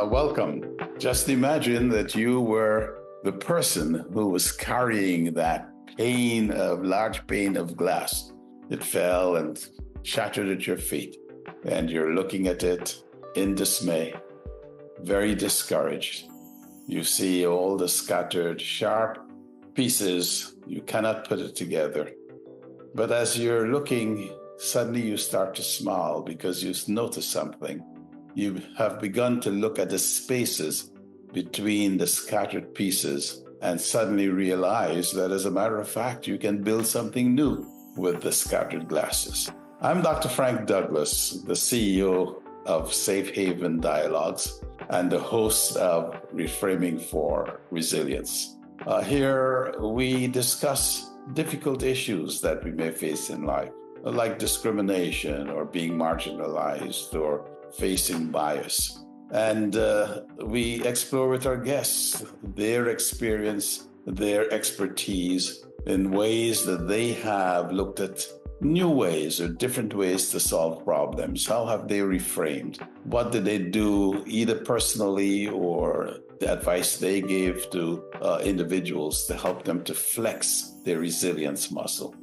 Welcome. Just imagine that you were the person who was carrying that large pane of glass. It fell and shattered at your feet, and you're looking at it in dismay, very discouraged. You see all the scattered, sharp pieces. You cannot put it together. But as you're looking, suddenly you start to smile because you notice something. You have begun to look at the spaces between the scattered pieces and suddenly realize that, as a matter of fact, you can build something new with the scattered glasses. I'm Dr. Frank Douglas, the CEO of Safe Haven Dialogues and the host of Reframing for Resilience. Here we discuss difficult issues that we may face in life, like discrimination or being marginalized or facing bias. And we explore with our guests their experience, their expertise in ways that they have looked at new ways or different ways to solve problems. How have they reframed? What did they do, either personally or the advice they gave to individuals to help them to flex their resilience muscle?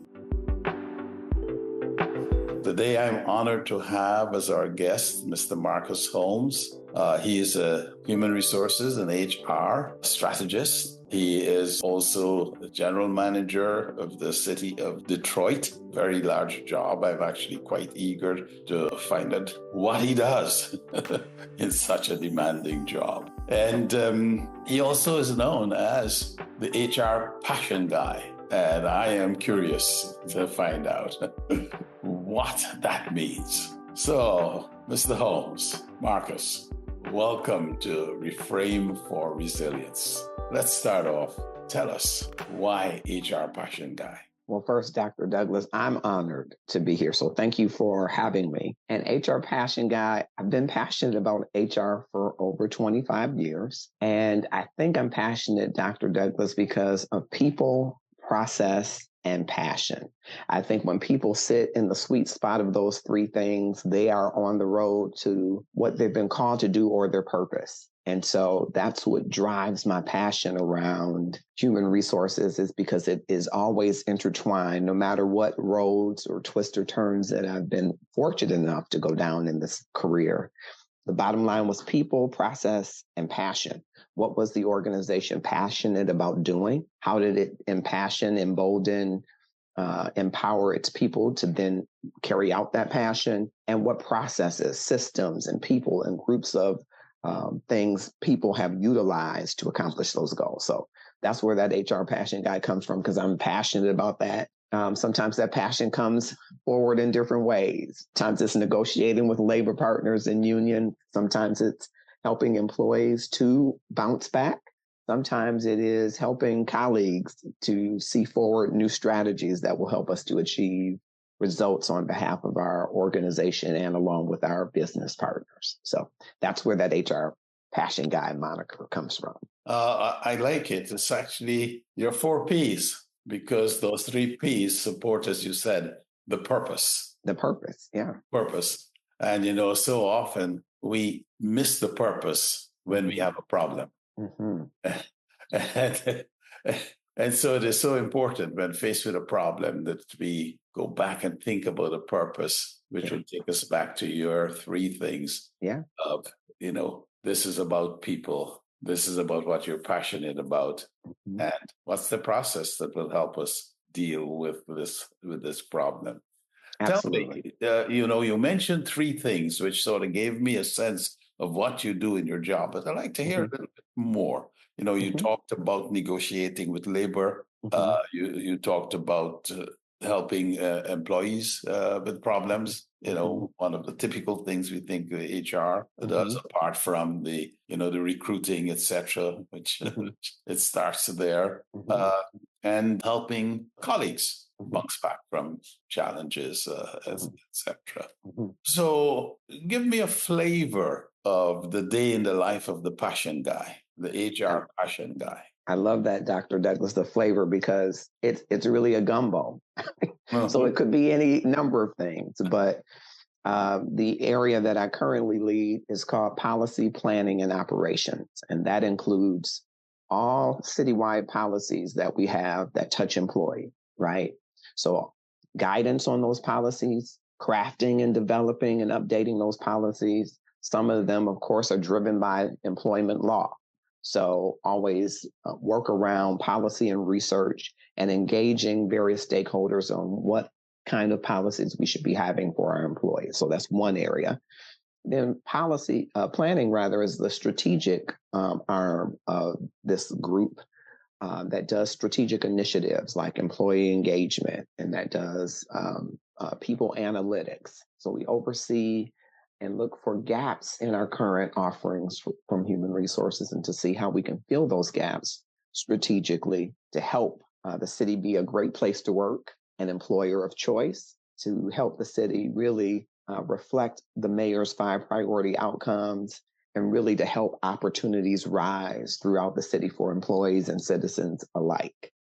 Today, I'm honored to have as our guest Mr. Marcus Holmes. He is a human resources and HR strategist. He is also the general manager of the city of Detroit. Very large job. I'm actually quite eager to find out what he does in such a demanding job. And he also is known as the HR passion guy. And I am curious to find out what that means. So, Mr. Holmes, Marcus, welcome to Reframe for Resilience. Let's start off. Tell us, why HR passion guy? Well, first, Dr. Douglas, I'm honored to be here. So thank you for having me. And HR passion guy, I've been passionate about HR for over 25 years. And I think I'm passionate, Dr. Douglas, because of people, process, and passion. I think when people sit in the sweet spot of those three things, they are on the road to what they've been called to do or their purpose. And so that's what drives my passion around human resources, is because it is always intertwined, no matter what roads or twists or turns that I've been fortunate enough to go down in this career. The bottom line was people, process, and passion. What was the organization passionate about doing? How did it impassion, embolden, empower its people to then carry out that passion? And what processes, systems, and people and groups of things people have utilized to accomplish those goals? So that's where that HR passion guy comes from, because I'm passionate about that. Sometimes that passion comes forward in different ways. Sometimes it's negotiating with labor partners and union. Sometimes it's helping employees to bounce back. Sometimes it is helping colleagues to see forward new strategies that will help us to achieve results on behalf of our organization and along with our business partners. So that's where that HR passion guy moniker comes from. I like it. It's actually your 4 Ps. Because those 3 Ps support, as you said, the purpose. The purpose, yeah. Purpose. And, so often we miss the purpose when we have a problem. Mm-hmm. And so it is so important when faced with a problem that we go back and think about a purpose, which will take us back to your 3 things. Yeah. Of, this is about people. This is about what you're passionate about. Mm-hmm. And what's the process that will help us deal with this problem? Absolutely. Tell me, you mentioned 3 things, which sort of gave me a sense of what you do in your job, but I'd like to hear a little bit more. You talked about negotiating with labor. You talked about helping employees with problems. One of the typical things we think HR does, apart from the recruiting, etc., which it starts there, and helping colleagues bounce back from challenges, etc. So give me a flavor of the day in the life of the passion guy, the HR passion guy. I love that, Dr. Douglas, the flavor, because it's really a gumbo. So it could be any number of things, but The area that I currently lead is called Policy Planning and Operations, and that includes all citywide policies that we have that touch employee, right? So guidance on those policies, crafting and developing and updating those policies. Some of them, of course, are driven by employment law. So always work around policy and research and engaging various stakeholders on what kind of policies we should be having for our employees. So that's one area. Then policy planning, rather, is the strategic arm of this group that does strategic initiatives like employee engagement, and that does people analytics. So we oversee and look for gaps in our current offerings from human resources and to see how we can fill those gaps strategically to help the city be a great place to work, an employer of choice, to help the city really reflect the mayor's 5 priority outcomes, and really to help opportunities rise throughout the city for employees and citizens alike.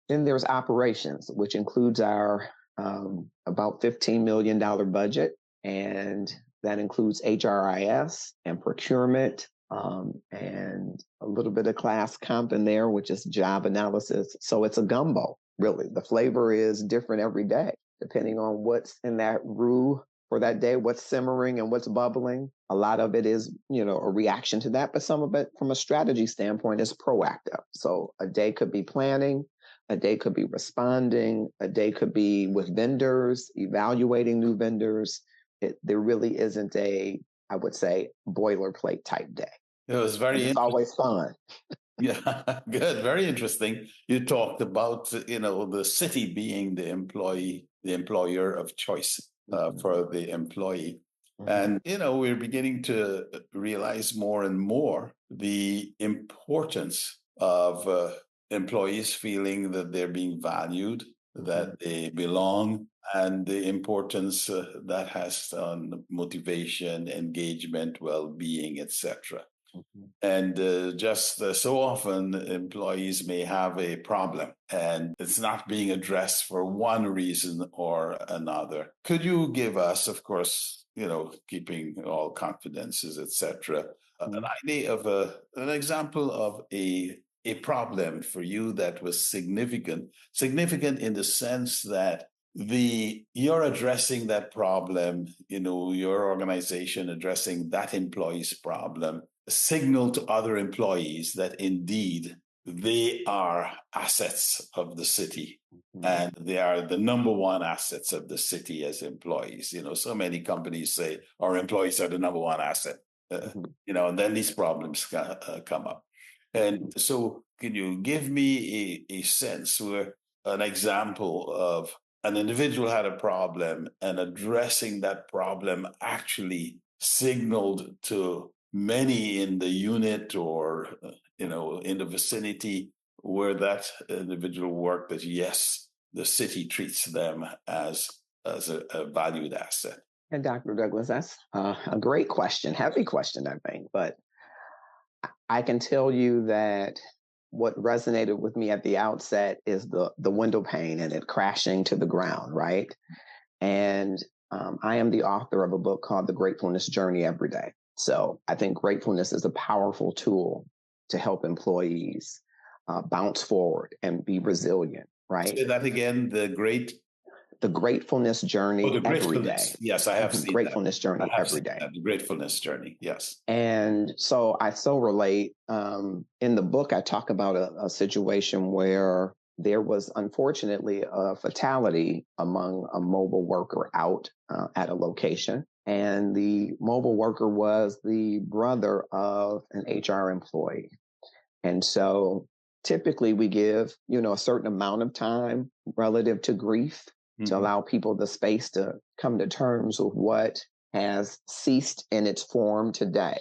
Then there's operations, which includes our about $15 million budget, and that includes HRIS and procurement, and a little bit of class comp in there, which is job analysis. So it's a gumbo, really. The flavor is different every day, depending on what's in that roux for that day, what's simmering and what's bubbling. A lot of it is, a reaction to that, but some of it from a strategy standpoint is proactive. So a day could be planning, a day could be responding, a day could be with vendors, evaluating new vendors. There really isn't I would say, boilerplate type day. It was very It's always fun. Yeah, good. Very interesting. You talked about, the city being the employer of choice for the employee. And, we're beginning to realize more and more the importance of employees feeling that they're being valued, that they belong, and the importance that has on motivation, engagement, well-being, etc. And just so often, employees may have a problem and it's not being addressed for one reason or another. Could you give us, of course, keeping all confidences, etc., an idea of an example of a problem for you that was significant in the sense that you're addressing that problem, your organization addressing that employee's problem, signal to other employees that indeed they are assets of the city, and they are the number one assets of the city as employees. So many companies say our employees are the number one asset, and then these problems come up. And so can you give me a sense where an example of an individual had a problem and addressing that problem actually signaled to many in the unit or, in the vicinity where that individual worked, that yes, the city treats them as a valued asset? And Dr. Douglas, that's a great question, heavy question, I think. But I can tell you that what resonated with me at the outset is the window pane and it crashing to the ground, right? And I am the author of a book called The Gratefulness Every Day. So I think gratefulness is a powerful tool to help employees bounce forward and be resilient, right? Say that again, The Gratefulness Journey Every Day. Yes, I have seen Gratefulness Journey Every Day. The Gratefulness Journey, yes. And so I relate. In the book, I talk about a situation where there was unfortunately a fatality among a mobile worker out at a location. And the mobile worker was the brother of an HR employee. And so typically we give, a certain amount of time relative to grief to allow people the space to come to terms with what has ceased in its form today.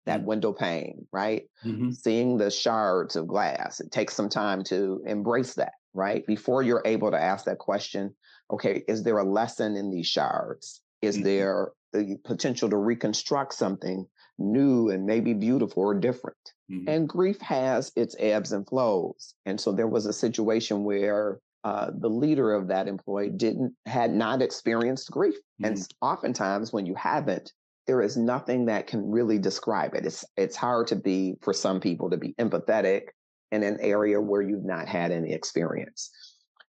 That window pane, right? Seeing the shards of glass. It takes some time to embrace that, right? Before you're able to ask that question, okay, is there a lesson in these shards? Is there the potential to reconstruct something new and maybe beautiful or different? And grief has its ebbs and flows. And so there was a situation where the leader of that employee had not experienced grief. And oftentimes when you haven't, there is nothing that can really describe it. It's hard for some people to be empathetic in an area where you've not had any experience.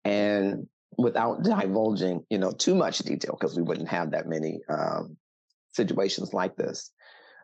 And without divulging, too much detail, because we wouldn't have that many situations like this,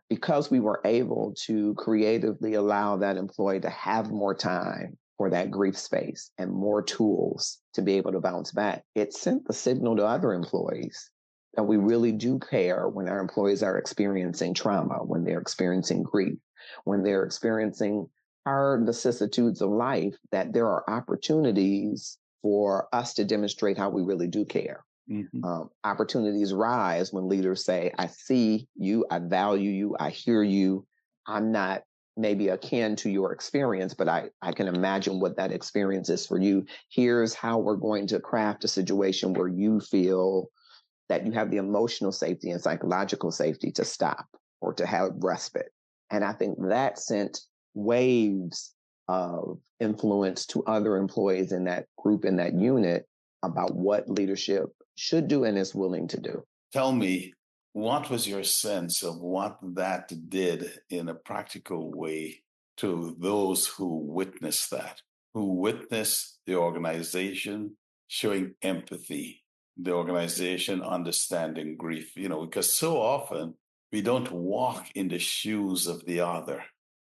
because we were able to creatively allow that employee to have more time for that grief space and more tools to be able to bounce back, it sent the signal to other employees that we really do care when our employees are experiencing trauma, when they're experiencing grief, when they're experiencing hard vicissitudes of life, that there are opportunities for us to demonstrate how we really do care. Opportunities rise when leaders say, I see you, I value you, I hear you. I'm not maybe akin to your experience, but I can imagine what that experience is for you. Here's how we're going to craft a situation where you feel that you have the emotional safety and psychological safety to stop or to have respite. And I think that sent waves of influence to other employees in that group, in that unit, about what leadership should do and is willing to do. Tell me, what was your sense of what that did in a practical way to those who witnessed that, who witnessed the organization showing empathy, the organization understanding grief? Because so often we don't walk in the shoes of the other.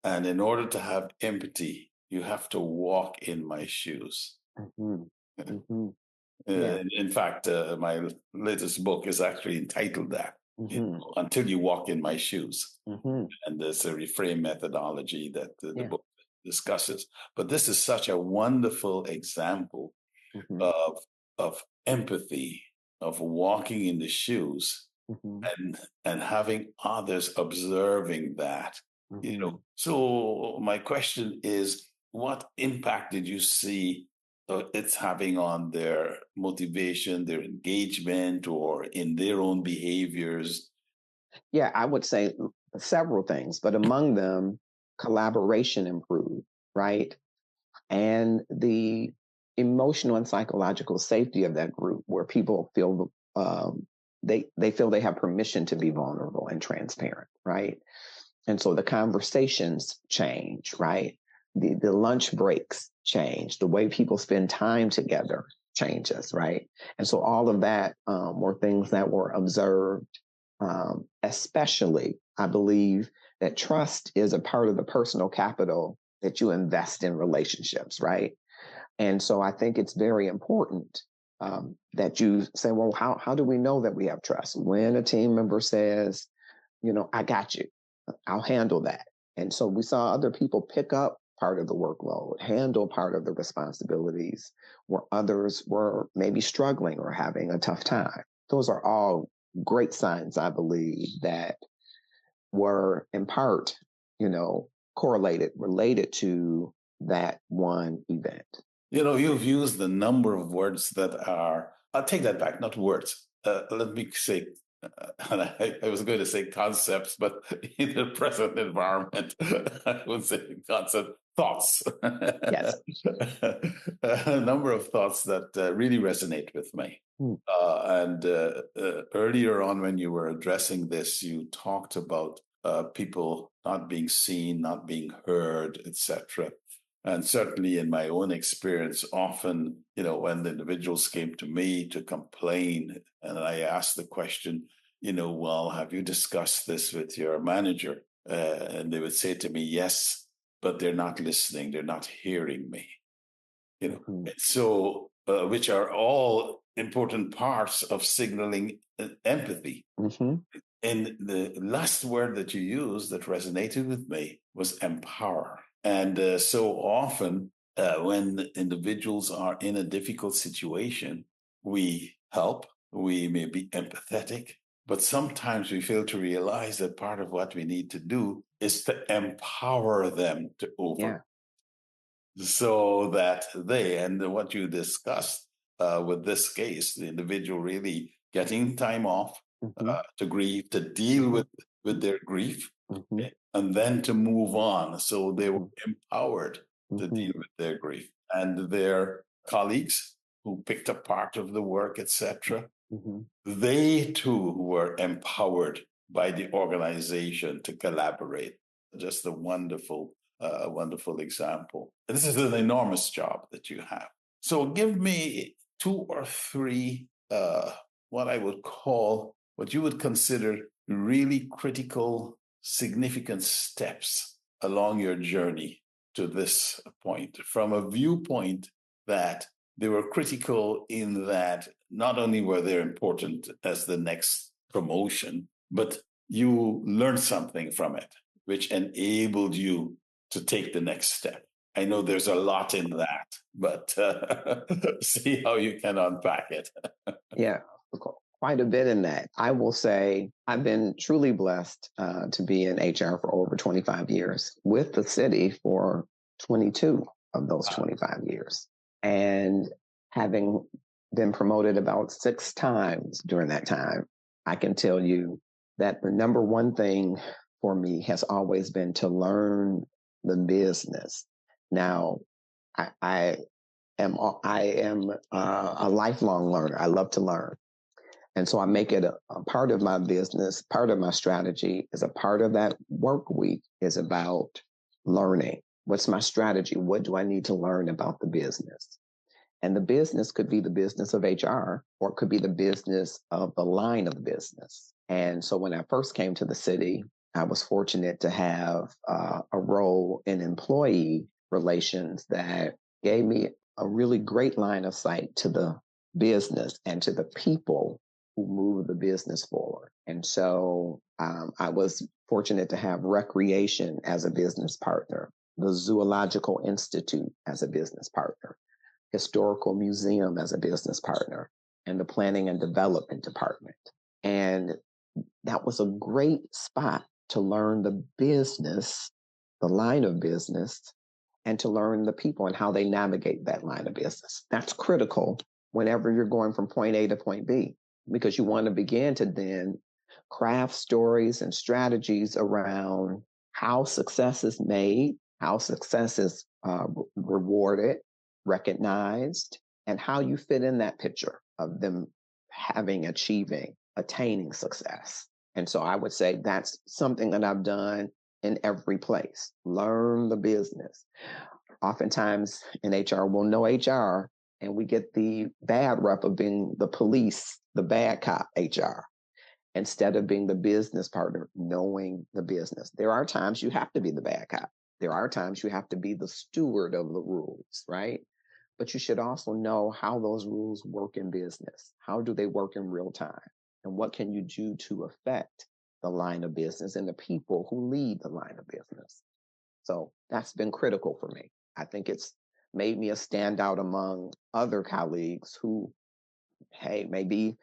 And in order to have empathy, you have to walk in my shoes. In fact, my latest book is actually entitled that, Until You Walk in My Shoes. And there's a reframe methodology that the book discusses. But this is such a wonderful example of empathy, of walking in the shoes and having others observing that. So my question is, what impact did you see it's having on their motivation, their engagement, or in their own behaviors? Yeah, I would say several things, but among them, collaboration improved, right? And the emotional and psychological safety of that group, where people feel they feel they have permission to be vulnerable and transparent, right? And so the conversations change, right? The lunch breaks change. The way people spend time together changes, right? And so all of that were things that were observed. Especially, I believe that trust is a part of the personal capital that you invest in relationships, right? And so I think it's very important that you say, well, how do we know that we have trust? When a team member says, I got you, I'll handle that. And so we saw other people pick up part of the workload, handle part of the responsibilities where others were maybe struggling or having a tough time. Those are all great signs, I believe, that were in part, related to that one event. You've used a number of words that are, I'll take that back, not words. Let me say, I was going to say concepts, but in the present environment, I would say concept, thoughts. Yes. A number of thoughts that really resonate with me. And earlier on, when you were addressing this, you talked about people not being seen, not being heard, etc. And certainly in my own experience, often, when the individuals came to me to complain, and I asked the question, well, have you discussed this with your manager? And they would say to me, yes, but they're not listening. They're not hearing me. So, which are all important parts of signaling empathy. And the last word that you used that resonated with me was empower. And so often when individuals are in a difficult situation, we help, we may be empathetic, but sometimes we fail to realize that part of what we need to do is to empower them to overcome. So that and what you discussed with this case, the individual really getting time off to grieve, to deal with their grief, and then to move on. So they were empowered to deal with their grief. And their colleagues who picked up part of the work, etc. Mhm. They too were empowered by the organization to collaborate. Just a wonderful example. This is an enormous job that you have. So give me two or three, what I would call, what you would consider really critical, significant steps along your journey to this point, from a viewpoint that they were critical in that not only were they important as the next promotion, but you learned something from it, which enabled you to take the next step. I know there's a lot in that, but see how you can unpack it. Yeah, quite a bit in that. I will say I've been truly blessed to be in HR for over 25 years, with the city for 22 of those 25 years. And having been promoted about 6 times during that time, I can tell you that the number one thing for me has always been to learn the business. Now, I am a lifelong learner. I love to learn. And so I make it a part of my business, part of my strategy is a part of that work week is about learning. What's my strategy? What do I need to learn about the business? And the business could be the business of HR, or it could be the business of the line of business. And so when I first came to the city, I was fortunate to have a role in employee relations that gave me a really great line of sight to the business and to the people who move the business forward. And so I was fortunate to have recreation as a business partner, the Zoological Institute as a business partner, historical museum as a business partner, and the planning and development department. And that was a great spot to learn the business, the line of business, and to learn the people and how they navigate that line of business. That's critical whenever you're going from point A to point B, because you want to begin to then craft stories and strategies around how success is made, how success is rewarded, recognized, and how you fit in that picture of them achieving, attaining success. And so I would say that's something that I've done in every place. Learn the business. Oftentimes in HR, we'll know HR and we get the bad rep of being the police, the bad cop HR, instead of being the business partner, knowing the business. There are times you have to be the bad cop. There are times you have to be the steward of the rules, right? But you should also know how those rules work in business. How do they work in real time? And what can you do to affect the line of business and the people who lead the line of business? So that's been critical for me. I think it's made me a standout among other colleagues who, hey, maybe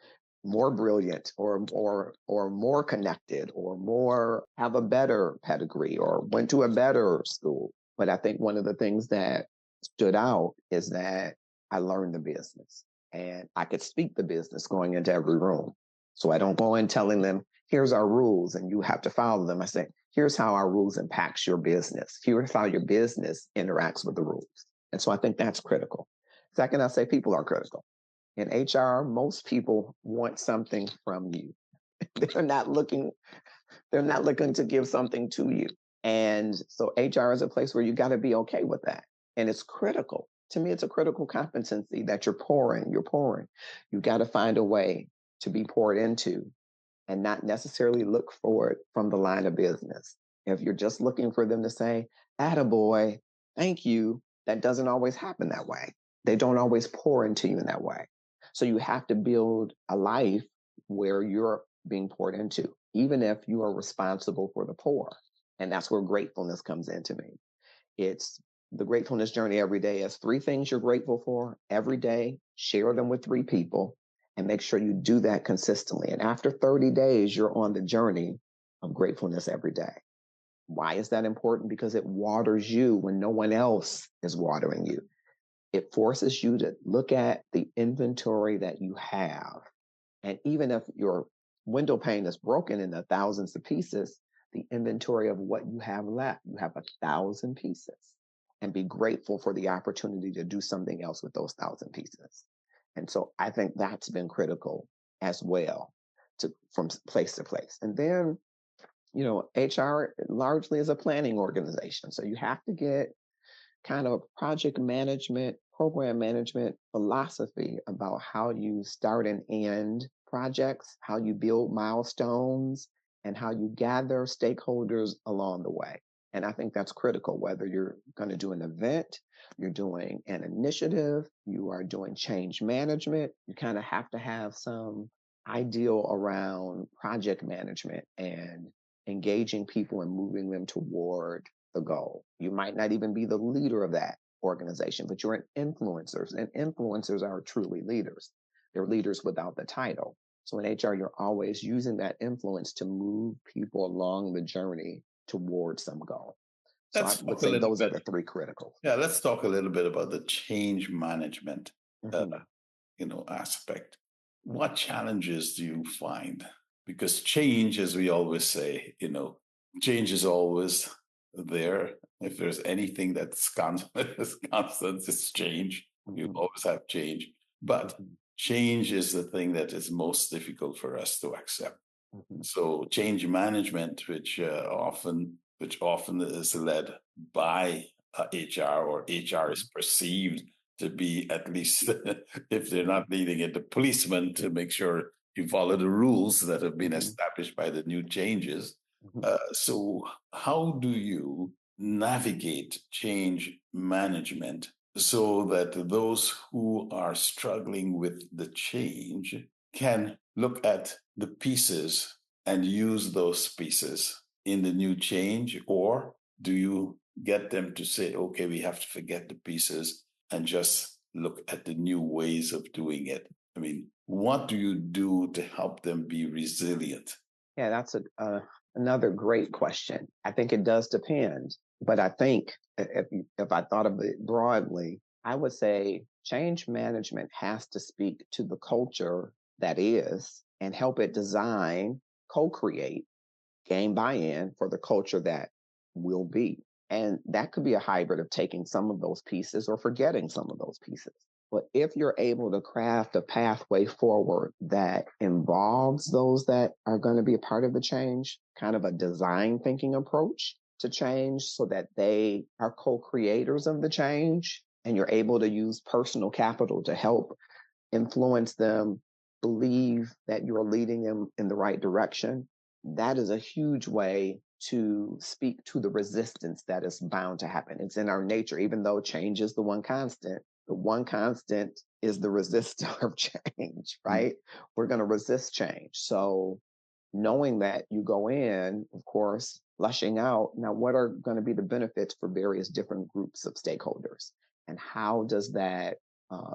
more brilliant or more connected or more have a better pedigree or went to a better school. But I think one of the things that stood out is that I learned the business and I could speak the business going into every room. So I don't go in telling them, here's our rules and you have to follow them. I say, here's how our rules impacts your business. Here's how your business interacts with the rules. And so I think that's critical. Second, I say people are critical. In HR, most people want something from you. They're not looking to give something to you. And so HR is a place where you got to be okay with that. And it's critical. To me, it's a critical competency that you're pouring. You got to find a way to be poured into and not necessarily look for it from the line of business. If you're just looking for them to say, attaboy, thank you, that doesn't always happen that way. They don't always pour into you in that way. So you have to build a life where you're being poured into, even if you are responsible for the pour. And that's where gratefulness comes into me. It's the gratefulness journey every day is 3 things you're grateful for every day, share them with 3 people, and make sure you do that consistently. And after 30 days, you're on the journey of gratefulness every day. Why is that important? Because it waters you when no one else is watering you. It forces you to look at the inventory that you have. And even if your window pane is broken into thousands of pieces, the inventory of what you have left, you have 1,000 pieces. And be grateful for the opportunity to do something else with those 1,000 pieces. And so I think that's been critical as well from place to place. And then, HR largely is a planning organization. So you have to get kind of project management, program management philosophy about how you start and end projects, how you build milestones, and how you gather stakeholders along the way. And I think that's critical, whether you're going to do an event, you're doing an initiative, you are doing change management, you kind of have to have some ideal around project management and engaging people and moving them toward the goal. You might not even be the leader of that organization, but you're an influencer, and influencers are truly leaders. They're leaders without the title. So in HR, you're always using that influence to move people along the journey towards some goal. So I Let's would talk a say little those are bit. the three critical. Yeah, let's talk a little bit about the change management, uh, Mhm. aspect. What challenges do you find? Because change, as we always say, change is always there. If there's anything that's constant, it's constant, it's change. You Mhm. always have change. But Mhm. change is the thing that is most difficult for us to accept. Mhm. So change management, which often is led by HR, or HR is Mhm. perceived to be, at least if they're not leading it, the policeman to make sure you follow the rules that have been Mhm. established by the new changes. Mhm. So how do you navigate change management so that those who are struggling with the change can look at the pieces and use those pieces in the new change? Or do you get them to say, okay, we have to forget the pieces and just look at the new ways of doing it? I mean, what do you do to help them be resilient? Yeah, that's another great question. I think it does depend, but I think if I thought of it broadly, I would say change management has to speak to the culture that is and help it design, co-create, gain buy-in for the culture that will be. And that could be a hybrid of taking some of those pieces or forgetting some of those pieces. But if you're able to craft a pathway forward that involves those that are going to be a part of the change, kind of a design thinking approach to change so that they are co creators of the change, and you're able to use personal capital to help influence them, believe that you're leading them in the right direction, that is a huge way to speak to the resistance that is bound to happen. It's in our nature, even though change is the one constant is the resistor of change, Mm. right? We're going to resist change. So knowing that you go in, of course, flushing out, now what are going to be the benefits for various different groups of stakeholders? And how does that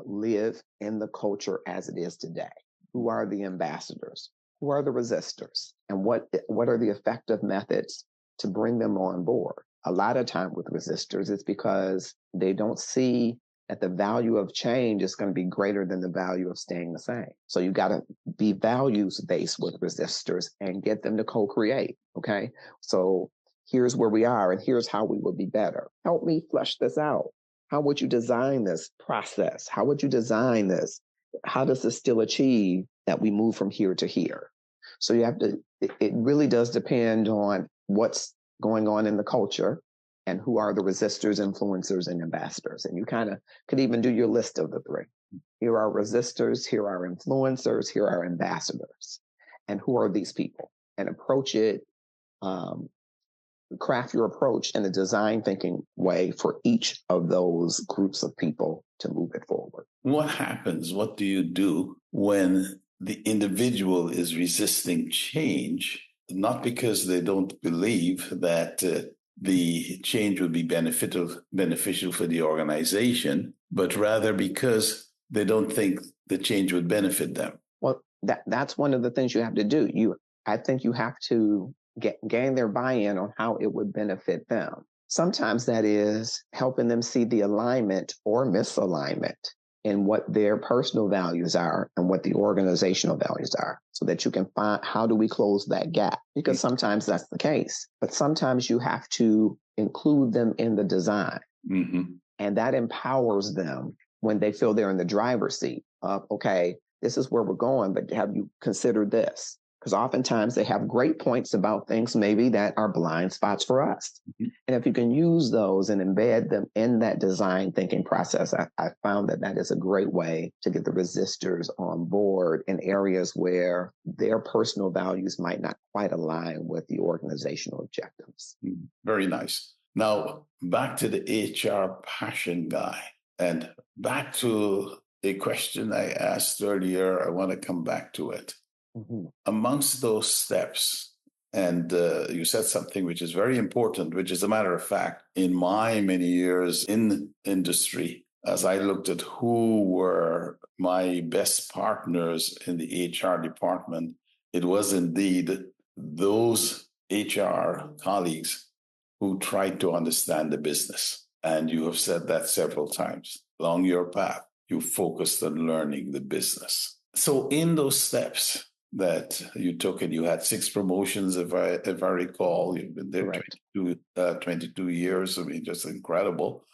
live in the culture as it is today? Who are the ambassadors? Who are the resistors? And what are the effective methods to bring them on board? A lot of time with resistors, it's because they don't see that the value of change is going to be greater than the value of staying the same. So you got to be values based with resistors and get them to co-create. Okay. So here's where we are and here's how we will be better. Help me flesh this out. How would you design this process? How would you design this? How does this still achieve that we move from here to here? So you have to, it really does depend on what's going on in the culture and who are the resistors, influencers, and ambassadors. And you kind of could even do your list of the three. Here are resistors, here are influencers, here are ambassadors. And who are these people? And approach it, um, craft your approach in a design thinking way for each of those groups of people to move it forward. What happens? What do you do when the individual is resisting change, not because they don't believe that the change would be beneficial for the organization, but rather because they don't think the change would benefit them? Well, that's one of the things you have to do. I think you have to gain their buy-in on how it would benefit them. Sometimes that is helping them see the alignment or misalignment in what their personal values are and what the organizational values are, so that you can find how do we close that gap, because sometimes that's the case, but sometimes you have to include them in the design. Mm-hmm. And that empowers them when they feel they're in the driver's seat. of, okay, this is where we're going, but have you considered this? Because oftentimes they have great points about things maybe that are blind spots for us. Mhm. And if you can use those and embed them in that design thinking process, I found that that is a great way to get the resistors on board in areas where their personal values might not quite align with the organizational objectives. Very nice. Now, back to the HR passion guy, and back to a question I asked earlier. I want to come back to it. Mm-hmm. Amongst those steps, and you said something which is very important, which is a matter of fact, in my many years in industry, as I looked at who were my best partners in the HR department, it was indeed those HR colleagues who tried to understand the business. And you have said that several times. Along your path, you focused on learning the business. So in those steps that you took, and you had 6 promotions, if I recall, you've been there 22 years. I mean, just incredible.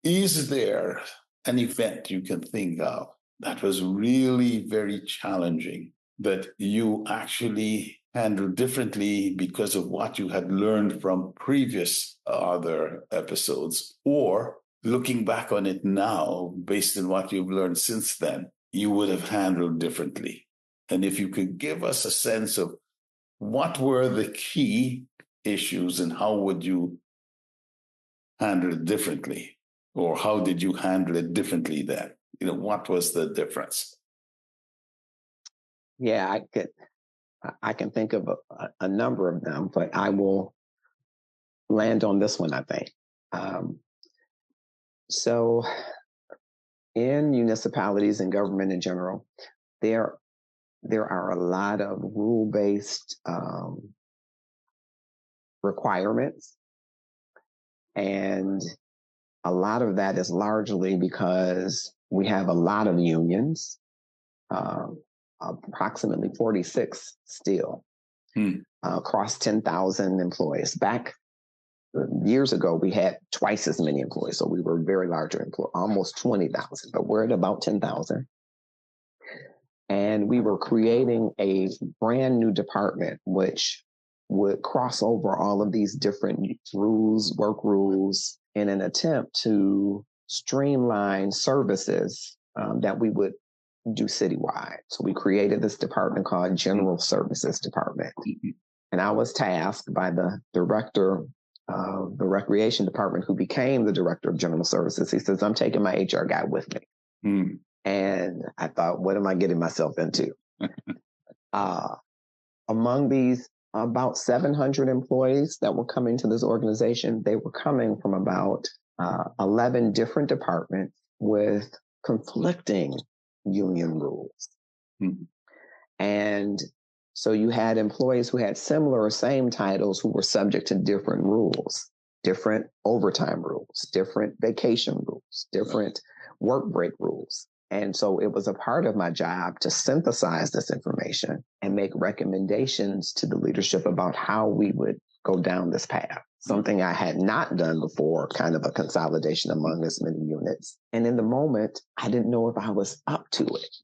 Is there an event you can think of that was really very challenging that you actually handled differently because of what you had learned from previous other episodes, or looking back on it now, based on what you've learned since then, you would have handled differently? And if you could give us a sense of what were the key issues and how would you handle it differently, or how did you handle it differently then? What was the difference? Yeah, I can think of a number of them, but I will land on this one, I think. So in municipalities and government in general, there are a lot of rule-based requirements, and a lot of that is largely because we have a lot of unions, approximately 46 still, across 10,000 employees. Back years ago, we had twice as many employees, so we were very larger employer, almost 20,000, but we're at about 10,000. And we were creating a brand new department, which would cross over all of these different rules, work rules, in an attempt to streamline services that we would do citywide. So we created this department called General Services Department. And I was tasked by the director of the Recreation Department, who became the director of General Services. He says, I'm taking my HR guy with me. And I thought, what am I getting myself into? Among these about 700 employees that were coming to this organization, they were coming from about 11 different departments with conflicting union rules. And so you had employees who had similar or same titles who were subject to different rules, different overtime rules, different vacation rules, different work break rules. And so it was a part of my job to synthesize this information and make recommendations to the leadership about how we would go down this path. Something I had not done before, kind of a consolidation among as many units. And in the moment, I didn't know if I was up to it.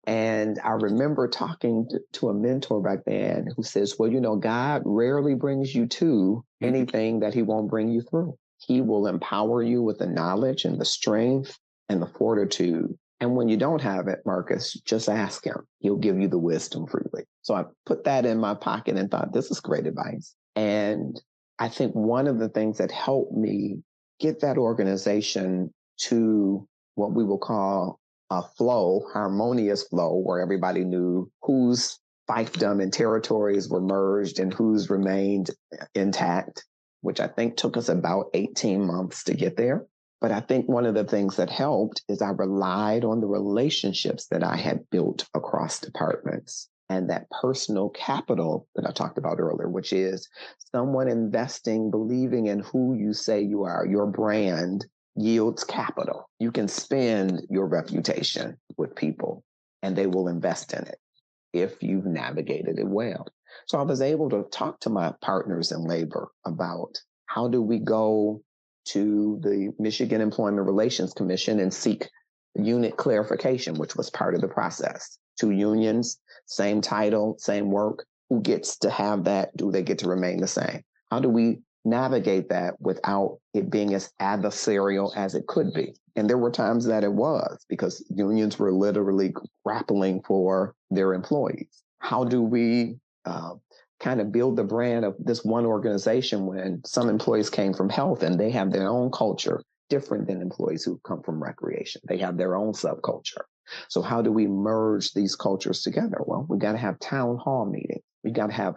And I remember talking to a mentor back then who says, well, God rarely brings you to anything that he won't bring you through. He will empower you with the knowledge and the strength and the fortitude. And when you don't have it, Marcus, just ask him. He'll give you the wisdom freely. So I put that in my pocket and thought, this is great advice. And I think one of the things that helped me get that organization to what we will call a flow, harmonious flow, where everybody knew whose fiefdom and territories were merged and whose remained intact, which I think took us about 18 months to get there. But I think one of the things that helped is I relied on the relationships that I had built across departments and that personal capital that I talked about earlier, which is someone investing, believing in who you say you are. Your brand yields capital. You can spend your reputation with people and they will invest in it if you've navigated it well. So I was able to talk to my partners in labor about how do we go to the Michigan Employment Relations Commission and seek unit clarification, which was part of the process. Two unions, same title, same work. Who gets to have that? Do they get to remain the same? How do we navigate that without it being as adversarial as it could be? And there were times that it was, because unions were literally grappling for their employees. How do we kind of build the brand of this one organization when some employees came from health and they have their own culture, different than employees who come from recreation? They have their own subculture. So how do we merge these cultures together? Well, we got to have town hall meetings. We got to have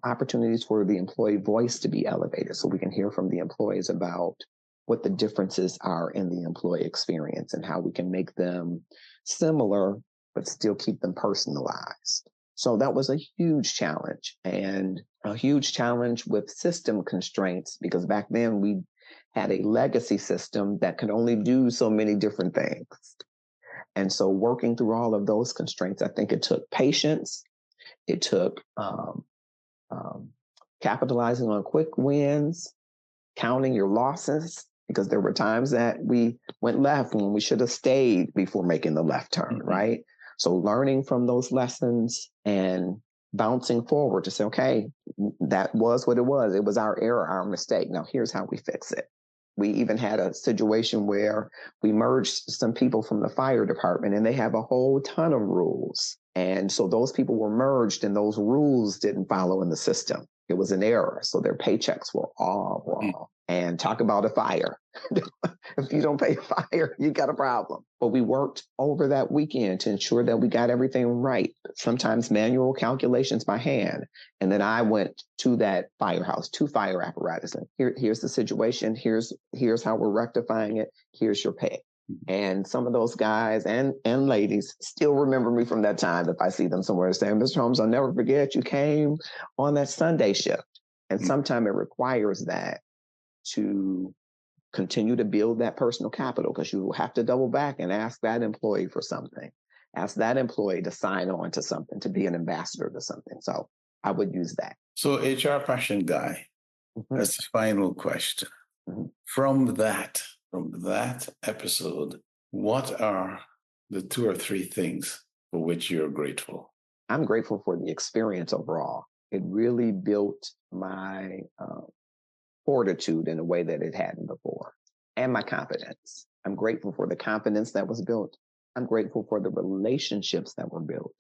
opportunities for the employee voice to be elevated so we can hear from the employees about what the differences are in the employee experience and how we can make them similar, but still keep them personalized. So that was a huge challenge, and a huge challenge with system constraints, because back then we had a legacy system that could only do so many different things. And so working through all of those constraints, I think it took patience. It took capitalizing on quick wins, counting your losses, because there were times that we went left when we should have stayed before making the left turn, right? So learning from those lessons and bouncing forward to say, okay, that was what it was. It was our error, our mistake. Now here's how we fix it. We even had a situation where we merged some people from the fire department, and they have a whole ton of rules. And so those people were merged and those rules didn't follow in the system. It was an error. So their paychecks were all wrong. And talk about a fire. If you don't pay a fire, you got a problem. But we worked over that weekend to ensure that we got everything right. Sometimes manual calculations by hand. And then I went to that firehouse, to fire apparatus. And here's the situation. Here's how we're rectifying it. Here's your pay. And some of those guys and ladies still remember me from that time. If I see them somewhere and say, Mr. Holmes, I'll never forget you came on that Sunday shift. And sometimes it requires that to continue to build that personal capital, because you will have to double back and ask that employee for something. Ask that employee to sign on to something, to be an ambassador to something. So I would use that. So HR passion guy, that's the final question. From that episode, what are the 2 or 3 things for which you're grateful? I'm grateful for the experience overall. It really built my fortitude in a way that it hadn't before, and my confidence. I'm grateful for the confidence that was built. I'm grateful for the relationships that were built.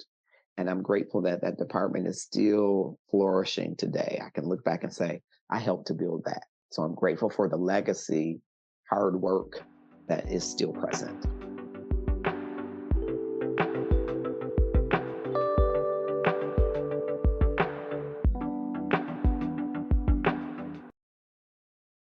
And I'm grateful that that department is still flourishing today. I can look back and say, I helped to build that. So I'm grateful for the legacy, hard work that is still present.